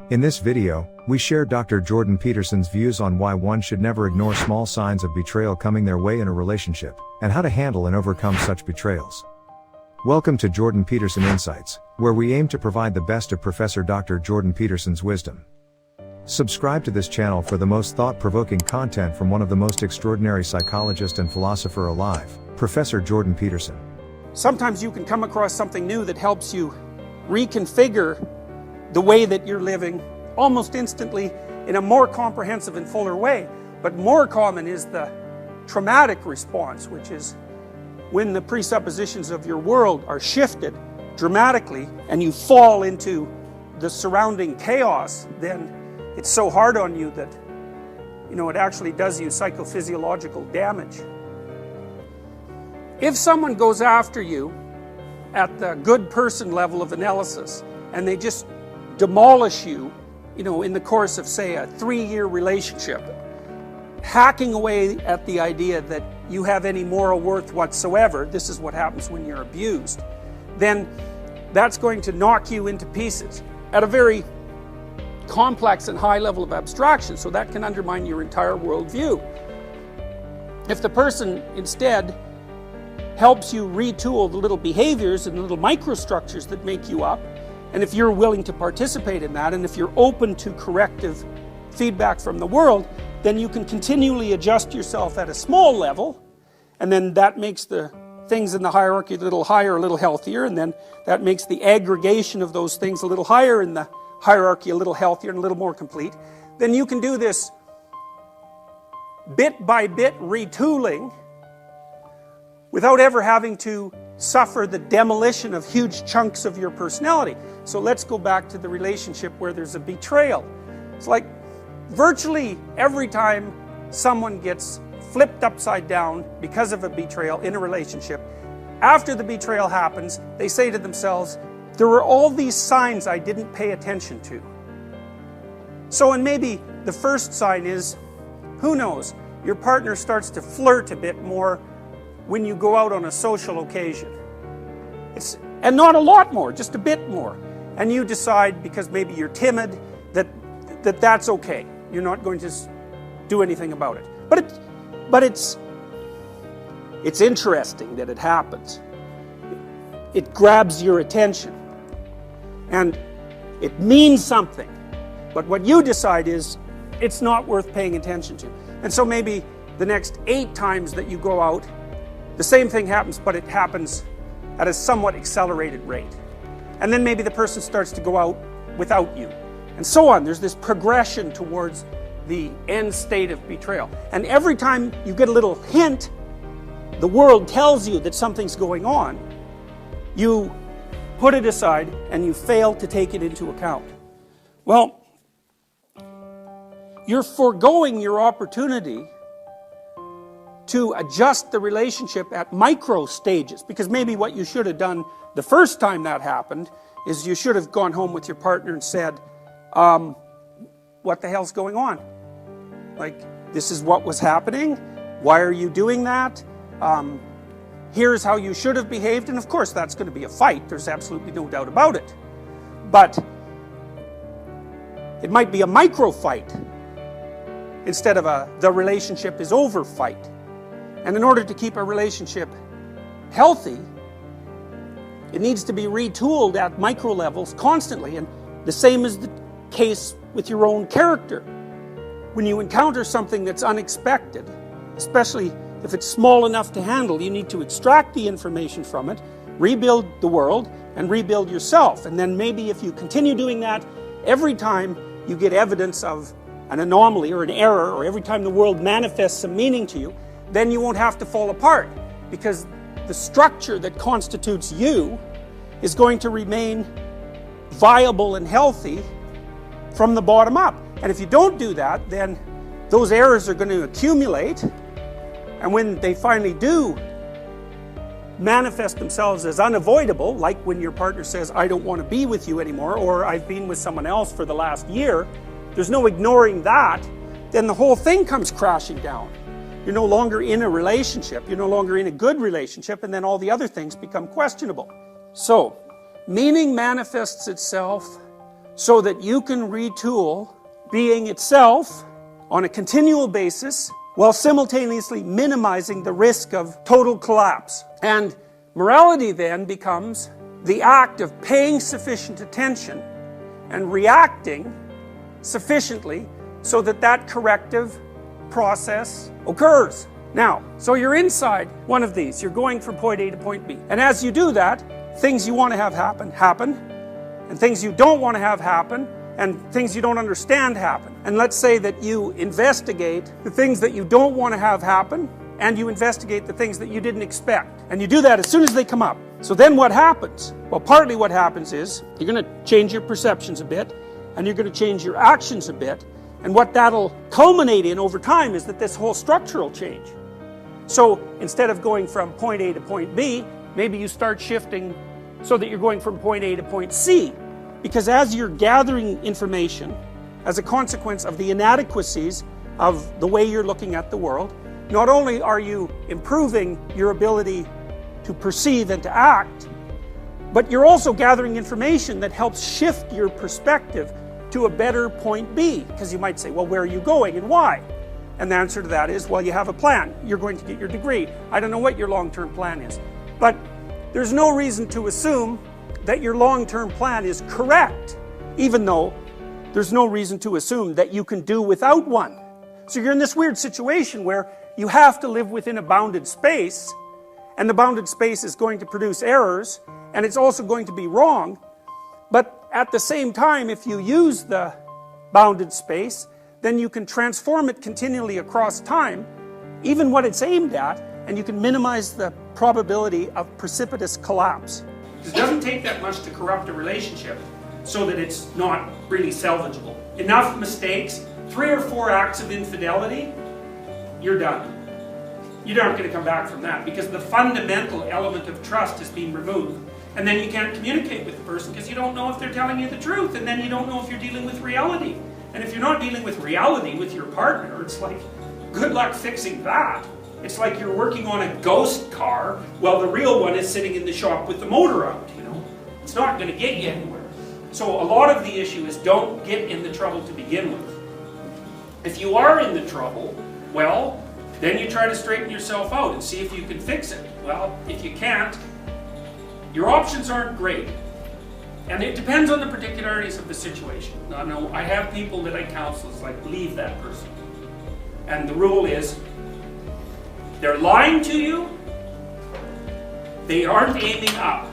In this video, we share Dr. Jordan Peterson's views on why one should never ignore small signs of betrayal coming their way in a relationship, and how to handle and overcome such betrayals. Welcome to Jordan Peterson Insights, where we aim to provide the best of Professor Dr. Jordan Peterson's wisdom. Subscribe to this channel for the most thought-provoking content from one of the most extraordinary psychologist and philosopher alive, Professor Jordan Peterson. Sometimes you can come across something new that helps you reconfigure the way that you're living almost instantly in a more comprehensive and fuller way. But more common is the traumatic response, which is when the presuppositions of your world are shifted dramatically and you fall into the surrounding chaos. Then it's so hard on you that it actually does you psychophysiological damage. If someone goes after you at the good person level of analysis and they just demolish you, in the course of, say, a 3-year relationship, hacking away at the idea that you have any moral worth whatsoever, this is what happens when you're abused, then that's going to knock you into pieces at a very complex and high level of abstraction, so that can undermine your entire worldview. If the person instead helps you retool the little behaviors and the little microstructures that make you up, and if you're willing to participate in that, and if you're open to corrective feedback from the world, then you can continually adjust yourself at a small level, and then that makes the things in the hierarchy a little higher, a little healthier, and then that makes the aggregation of those things a little higher in the hierarchy a little healthier and a little more complete. Then you can do this bit by bit retooling without ever having to suffer the demolition of huge chunks of your personality. So let's go back to the relationship where there's a betrayal. It's like virtually every time someone gets flipped upside down because of a betrayal in a relationship, after the betrayal happens, they say to themselves, there were all these signs I didn't pay attention to. So, and maybe the first sign is, who knows, your partner starts to flirt a bit more when you go out on a social occasion. And not a lot more, just a bit more. And you decide, because maybe you're timid, that's okay. You're not going to do anything about it. But it's interesting that it happens. It grabs your attention. And it means something. But what you decide is, it's not worth paying attention to. And so maybe the next 8 times that you go out, the same thing happens, but it happens at a somewhat accelerated rate. And then maybe the person starts to go out without you. And so on. There's this progression towards the end state of betrayal. And every time you get a little hint, the world tells you that something's going on, you put it aside and you fail to take it into account. Well, you're foregoing your opportunity to adjust the relationship at micro stages, because maybe what you should have done the first time that happened is you should have gone home with your partner and said, what the hell's going on? Like, this is what was happening. Why are you doing that? Here's how you should have behaved. And of course, that's going to be a fight. There's absolutely no doubt about it. But it might be a micro fight instead of the relationship is over fight. And in order to keep a relationship healthy, it needs to be retooled at micro levels constantly. And the same is the case with your own character. When you encounter something that's unexpected, especially if it's small enough to handle, you need to extract the information from it, rebuild the world, and rebuild yourself. And then maybe if you continue doing that, every time you get evidence of an anomaly or an error, or every time the world manifests some meaning to you, then you won't have to fall apart, because the structure that constitutes you is going to remain viable and healthy from the bottom up. And if you don't do that, then those errors are going to accumulate, and when they finally do manifest themselves as unavoidable, like when your partner says, I don't want to be with you anymore, or I've been with someone else for the last year, there's no ignoring that, then the whole thing comes crashing down. You're no longer in a relationship, you're no longer in a good relationship, and then all the other things become questionable. So, meaning manifests itself so that you can retool being itself on a continual basis while simultaneously minimizing the risk of total collapse. And morality then becomes the act of paying sufficient attention and reacting sufficiently so that that corrective process occurs. Now, so you're inside one of these. You're going from point A to point B. And as you do that, things you want to have happen, happen. And things you don't want to have happen, and things you don't understand happen. And let's say that you investigate the things that you don't want to have happen, and you investigate the things that you didn't expect. And you do that as soon as they come up. So then what happens? Well, partly what happens is you're going to change your perceptions a bit, and you're going to change your actions a bit. And what that'll culminate in over time is that this whole structure will change. So instead of going from point A to point B, maybe you start shifting so that you're going from point A to point C. Because as you're gathering information, as a consequence of the inadequacies of the way you're looking at the world, not only are you improving your ability to perceive and to act, but you're also gathering information that helps shift your perspective to a better point B. Because you might say, well, where are you going and why? And the answer to that is, well, you have a plan. You're going to get your degree. I don't know what your long-term plan is. But there's no reason to assume that your long-term plan is correct, even though there's no reason to assume that you can do without one. So you're in this weird situation where you have to live within a bounded space, and the bounded space is going to produce errors, and it's also going to be wrong. But at the same time, if you use the bounded space, then you can transform it continually across time, even what it's aimed at, and you can minimize the probability of precipitous collapse. It doesn't take that much to corrupt a relationship so that it's not really salvageable. Enough mistakes, 3 or 4 acts of infidelity, you're done. You aren't going to come back from that because the fundamental element of trust has been removed. And then you can't communicate with the person because you don't know if they're telling you the truth, and then you don't know if you're dealing with reality. And if you're not dealing with reality with your partner, it's like, good luck fixing that. It's like you're working on a ghost car while the real one is sitting in the shop with the motor out, you know. It's not going to get you anywhere. So a lot of the issue is don't get in the trouble to begin with. If you are in the trouble, well, then you try to straighten yourself out and see if you can fix it. Well, if you can't, your options aren't great. And it depends on the particularities of the situation. Now, I know I have people that I counsel, it's like, leave that person. And the rule is, they're lying to you, they aren't aiming up,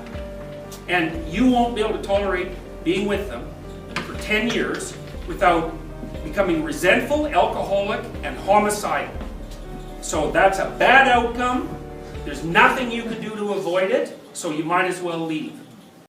and you won't be able to tolerate being with them for 10 years without becoming resentful, alcoholic, and homicidal. So that's a bad outcome. There's nothing you can do to avoid it, so you might as well leave.